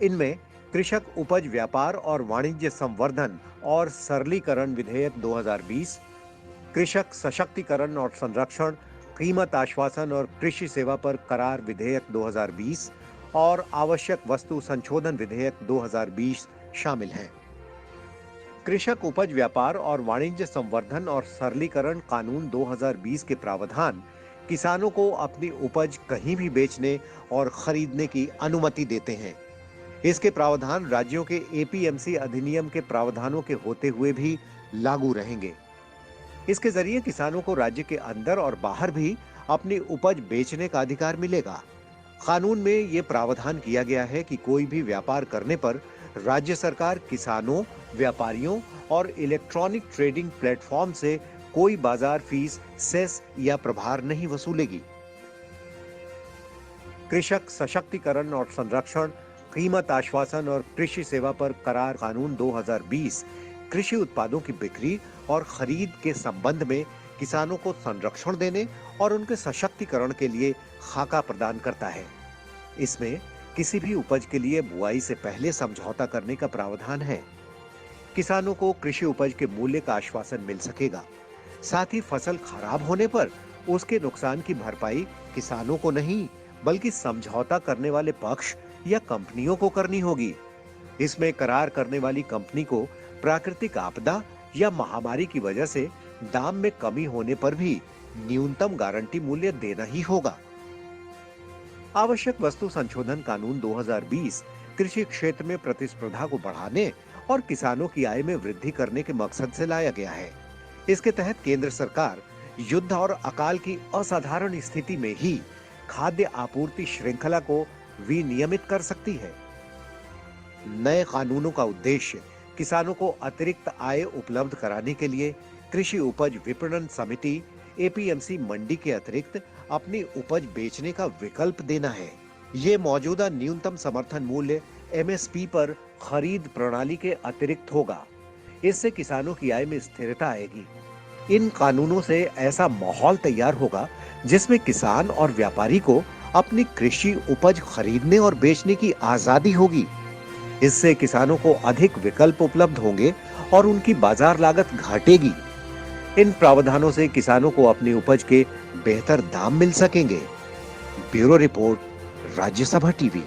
इनमें कृषक उपज व्यापार और वाणिज्य संवर्धन और सरलीकरण विधेयक 2020, कृषक सशक्तिकरण और संरक्षण, कीमत आश्वासन और कृषि सेवा पर करार विधेयक 2020 और आवश्यक वस्तु संशोधन विधेयक 2020 शामिल हैं। कृषक उपज व्यापार और वाणिज्य संवर्धन और सरलीकरण कानून 2020 के प्रावधान किसानों को अपनी उपज कहीं भी बेचने और खरीदने की अनुमति देते हैं। इसके प्रावधान राज्यों के एपीएमसी अधिनियम के प्रावधानों के होते हुए भी लागू रहेंगे। इसके जरिए किसानों को राज्य के अंदर और बाहर भी अपनी उपज बेचने का अधिकार मिलेगा। कानून में यह प्रावधान किया गया है कि कोई भी व्यापार करने पर राज्य सरकार किसानों, व्यापारियों और इलेक्ट्रॉनिक ट्रेडिंग प्लेटफॉर्म से कोई बाजार फीस, सेस या प्रभार नहीं वसूलेगी। कृषक सशक्तिकरण और संरक्षण, कीमत आश्वासन और कृषि सेवा पर करार कानून 2020 कृषि उत्पादों की बिक्री और खरीद के संबंध में किसानों को संरक्षण देने और उनके सशक्तिकरण के लिए खाका प्रदान करता है। इसमें किसी भी उपज के लिए बुआई से पहले समझौता करने का प्रावधान है। किसानों को कृषि उपज के मूल्य का आश्वासन मिल सकेगा। साथ ही फसल खराब होने पर उसके नुकसान की भरपाई किसानों को नहीं, बल्कि समझौता करने वाले पक्ष या कंपनियों को करनी होगी। इसमें करार करने वाली कंपनी को प्राकृतिक आपदा या महामारी की वजह से दाम में कमी होने पर भी न्यूनतम गारंटी मूल्य देना ही होगा। आवश्यक वस्तु संशोधन कानून 2020 कृषि क्षेत्र में प्रतिस्पर्धा को बढ़ाने और किसानों की आय में वृद्धि करने के मकसद से लाया गया है। इसके तहत केंद्र सरकार युद्ध और अकाल की असाधारण स्थिति में ही खाद्य आपूर्ति श्रृंखला को विनियमित कर सकती है। नए कानूनों का उद्देश्य किसानों को अतिरिक्त आय उपलब्ध कराने के लिए कृषि उपज विपणन समिति एपीएमसी मंडी के अतिरिक्त अपनी उपज बेचने का विकल्प देना है। ये मौजूदा न्यूनतम समर्थन मूल्य एमएसपी पर खरीद प्रणाली के अतिरिक्त होगा। इससे किसानों की आय में स्थिरता आएगी। इन कानूनों से ऐसा माहौल तैयार होगा जिसमें किसान और व्यापारी को अपनी कृषि उपज खरीदने और बेचने की आजादी होगी। इससे किसानों को अधिक विकल्प उपलब्ध होंगे और उनकी बाजार लागत घटेगी। इन प्रावधानों से किसानों को अपनी उपज के बेहतर दाम मिल सकेंगे। Bureau report, Rajya Sabha TV.